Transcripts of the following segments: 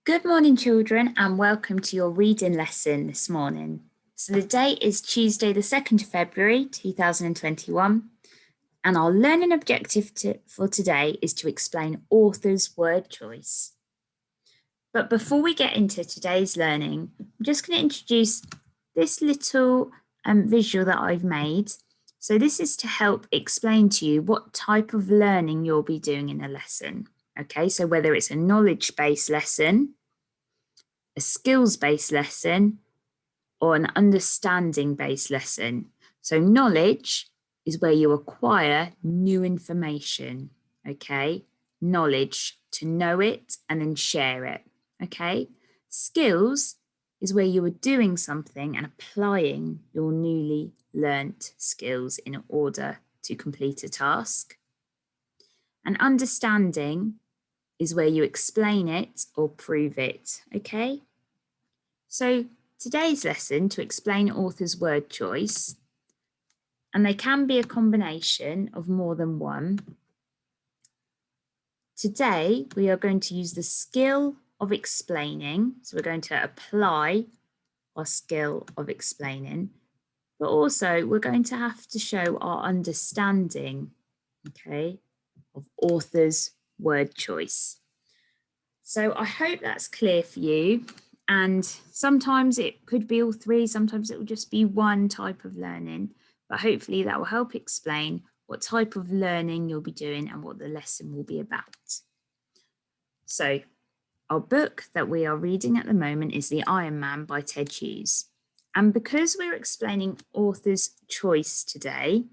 Good morning, children, and welcome to your reading lesson this morning. So the date is Tuesday, the 2nd of February, 2021, and our learning objective for today is to explain author's word choice. But before we get into today's learning, I'm just going to introduce this little visual that I've made. So this is to help explain to you what type of learning you'll be doing in a lesson. Okay, so whether it's a knowledge-based lesson, a skills-based lesson, or an understanding-based lesson. So knowledge is where you acquire new information, okay? Knowledge, to know it and then share it, okay? Skills is where you are doing something and applying your newly learnt skills in order to complete a task. And understanding is where you explain it or prove it, okay? So today's lesson to explain author's word choice, and they can be a combination of more than one. Today, we are going to use the skill of explaining. So we're going to apply our skill of explaining, but also we're going to have to show our understanding, okay, of author's word choice. So I hope that's clear for you. And sometimes it could be all three, sometimes it will just be one type of learning, but hopefully that will help explain what type of learning you'll be doing and what the lesson will be about. So our book that we are reading at the moment is The Iron Man by Ted Hughes. And because we're explaining author's choice today,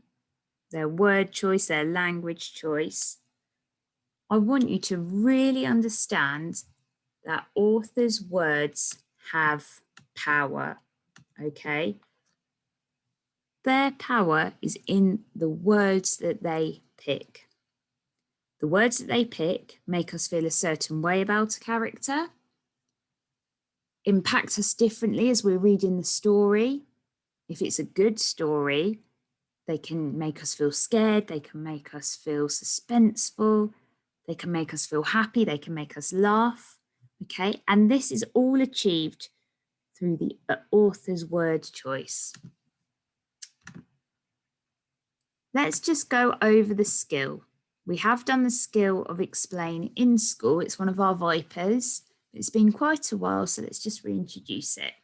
their word choice, their language choice, I want you to really understand that authors' words have power, okay? Their power is in the words that they pick. The words that they pick make us feel a certain way about a character, impact us differently as we're reading the story. If it's a good story, they can make us feel scared, they can make us feel suspenseful, they can make us feel happy, they can make us laugh, okay? And this is all achieved through the author's word choice. Let's just go over the skill. We have done the skill of explain in school. It's one of our Vipers. It's been quite a while, so let's just reintroduce it.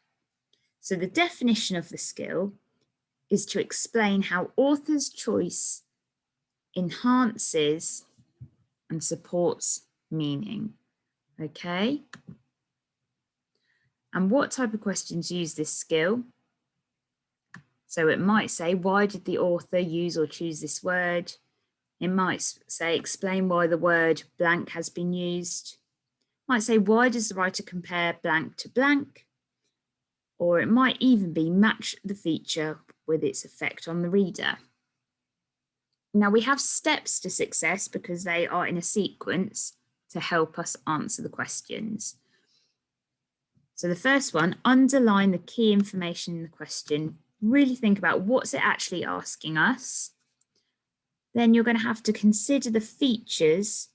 So the definition of the skill is to explain how author's choice enhances and supports meaning, okay? And what type of questions use this skill? So it might say, why did the author use or choose this word? It might say, explain why the word blank has been used. It might say, why does the writer compare blank to blank? Or it might even be match the feature with its effect on the reader. Now we have steps to success because they are in a sequence to help us answer the questions. So the first one, underline the key information in the question. Really think about what's it actually asking us. Then you're going to have to consider the features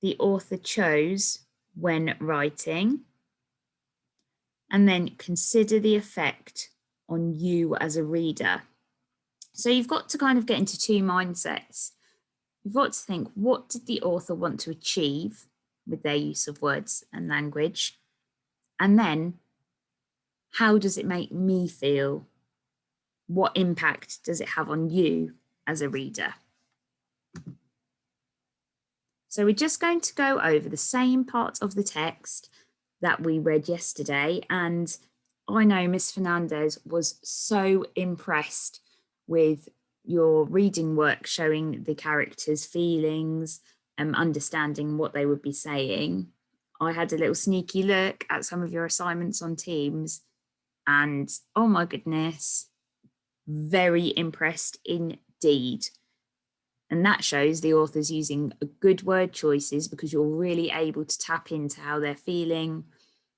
the author chose when writing. And then consider the effect on you as a reader. So you've got to kind of get into two mindsets. You've got to think, what did the author want to achieve with their use of words and language? And then, how does it make me feel? What impact does it have on you as a reader? So we're just going to go over the same part of the text that we read yesterday. And I know Miss Fernandez was so impressed with your reading work, showing the characters' feelings and understanding what they would be saying. I had a little sneaky look at some of your assignments on Teams and oh my goodness, very impressed indeed. And that shows the author's using good word choices because you're really able to tap into how they're feeling,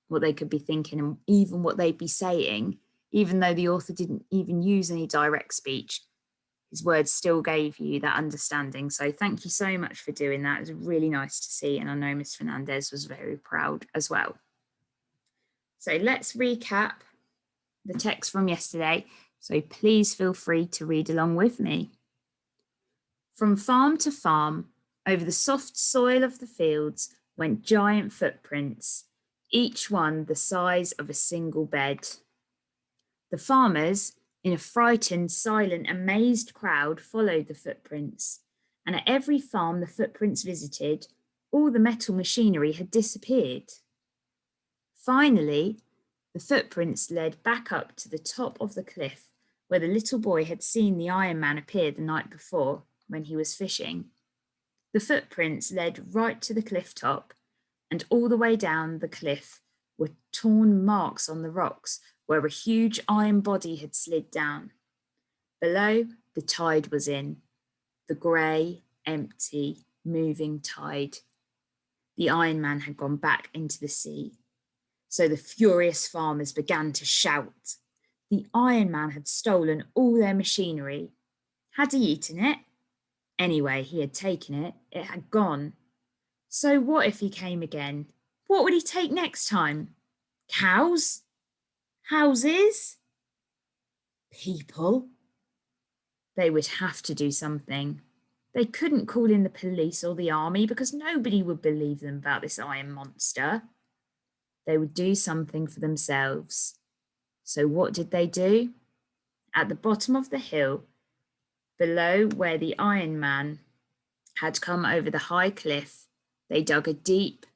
what they could be thinking, and even what they'd be saying, even though the author didn't even use any direct speech. his words still gave you that understanding. So thank you so much for doing that. It was really nice to see. And I know Miss Fernandez was very proud as well. So let's recap the text from yesterday. So please feel free to read along with me. From farm to farm, over the soft soil of the fields, went giant footprints, each one the size of a single bed. The farmers, in a frightened, silent, amazed crowd, followed the footprints, and at every farm the footprints visited, all the metal machinery had disappeared. Finally, the footprints led back up to the top of the cliff where the little boy had seen the Iron Man appear the night before when he was fishing. The footprints led right to the cliff top, and all the way down the cliff were torn marks on the rocks where a huge iron body had slid down. Below, the tide was in, the grey, empty, moving tide. The Iron Man had gone back into the sea. So the furious farmers began to shout. The Iron Man had stolen all their machinery. Had he eaten it? Anyway, he had taken it. It had gone. So what if he came again? What would he take next time? Cows? Houses? People? They would have to do something. They couldn't call in the police or the army because nobody would believe them about this iron monster. They would do something for themselves. So what did they do? At the bottom of the hill, below where the Iron Man had come over the high cliff, they dug a deep,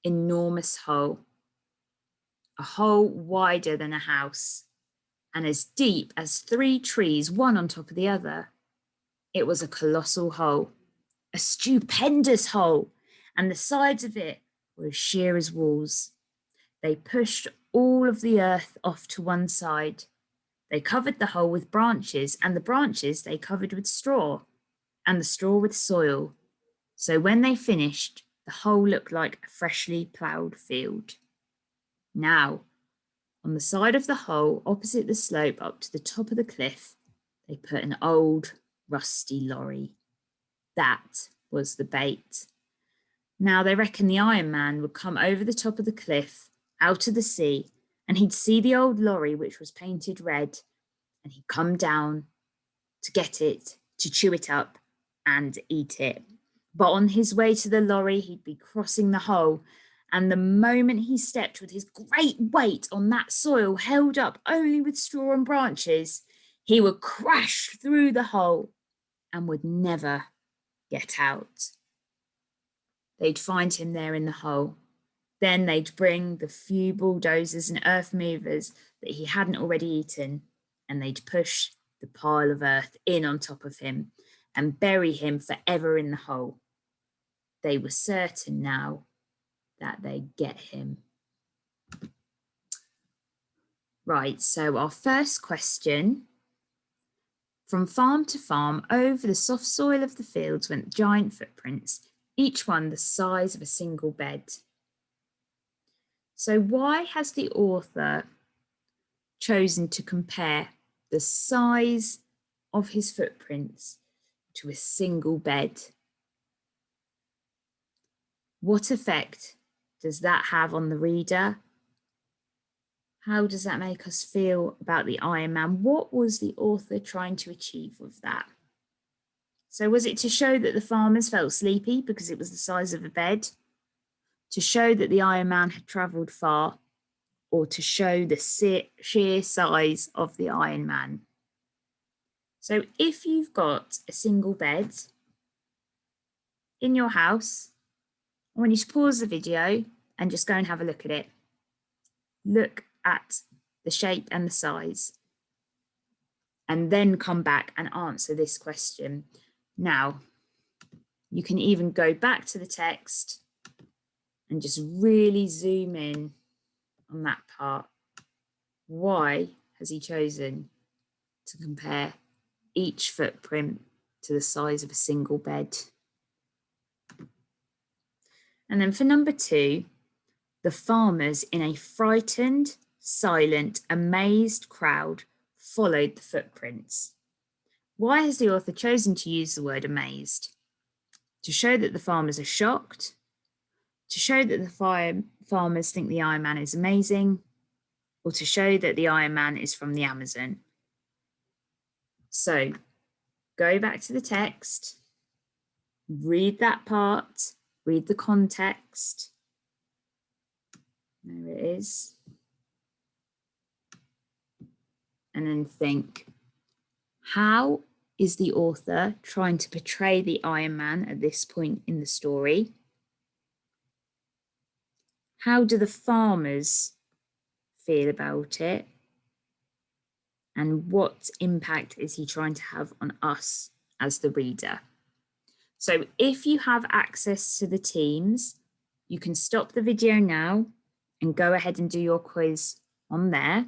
enormous hole. A hole wider than a house and as deep as 3 trees, one on top of the other. It was a colossal hole, a stupendous hole, and the sides of it were as sheer as walls. They pushed all of the earth off to one side. They covered the hole with branches, and the branches they covered with straw, and the straw with soil. So when they finished, the hole looked like a freshly ploughed field. Now, on the side of the hole, opposite the slope up to the top of the cliff, they put an old, rusty lorry. That was the bait. Now they reckon the Iron Man would come over the top of the cliff, out of the sea, and he'd see the old lorry, which was painted red, and he'd come down to get it, to chew it up and eat it. But on his way to the lorry, he'd be crossing the hole, and the moment he stepped with his great weight on that soil held up only with straw and branches, he would crash through the hole and would never get out. They'd find him there in the hole. Then they'd bring the few bulldozers and earth movers that he hadn't already eaten, and they'd push the pile of earth in on top of him and bury him forever in the hole. They were certain now that they'd get him. Right, so our first question. From farm to farm, over the soft soil of the fields went giant footprints, each one the size of a single bed. So why has the author chosen to compare the size of his footprints to a single bed? What effect does that have on the reader? How does that make us feel about the Iron Man? What was the author trying to achieve with that? So was it to show that the farmers felt sleepy because it was the size of a bed? To show that the Iron Man had travelled far? Or to show the sheer size of the Iron Man? So if you've got a single bed in your house, I want you to pause the video and just go and have a look at it. Look at the shape and the size, and then come back and answer this question. Now, you can even go back to the text and just really zoom in on that part. Why has he chosen to compare each footprint to the size of a single bed? And then for number 2, the farmers in a frightened, silent, amazed crowd followed the footprints. Why has the author chosen to use the word amazed? To show that the farmers are shocked, to show that the farmers think the Iron Man is amazing, or to show that the Iron Man is from the Amazon. So go back to the text, read that part, read the context. There it is. And then think, how is the author trying to portray the Iron Man at this point in the story? How do the farmers feel about it? And what impact is he trying to have on us as the reader? So if you have access to the Teams, you can stop the video now and go ahead and do your quiz on there.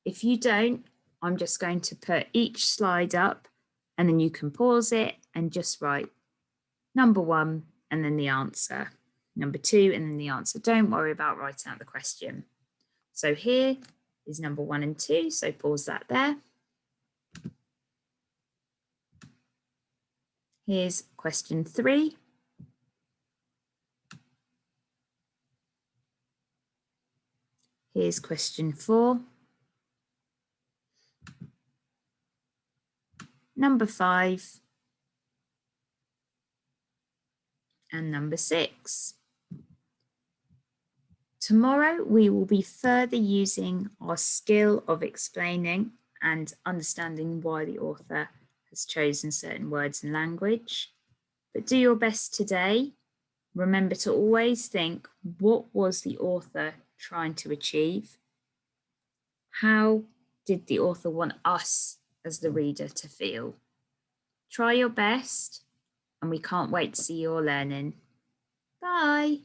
If you don't, I'm just going to put each slide up and then you can pause it and just write number 1 and then the answer, number 2 and then the answer. Don't worry about writing out the question. So here is number 1 and 2, so pause that there. Here's question 3. Here's question 4. Number 5. And number 6. Tomorrow, we will be further using our skill of explaining and understanding why the author has chosen certain words and language. But do your best today. Remember to always think, what was the author trying to achieve? How did the author want us as the reader to feel? Try your best, and we can't wait to see your learning. Bye.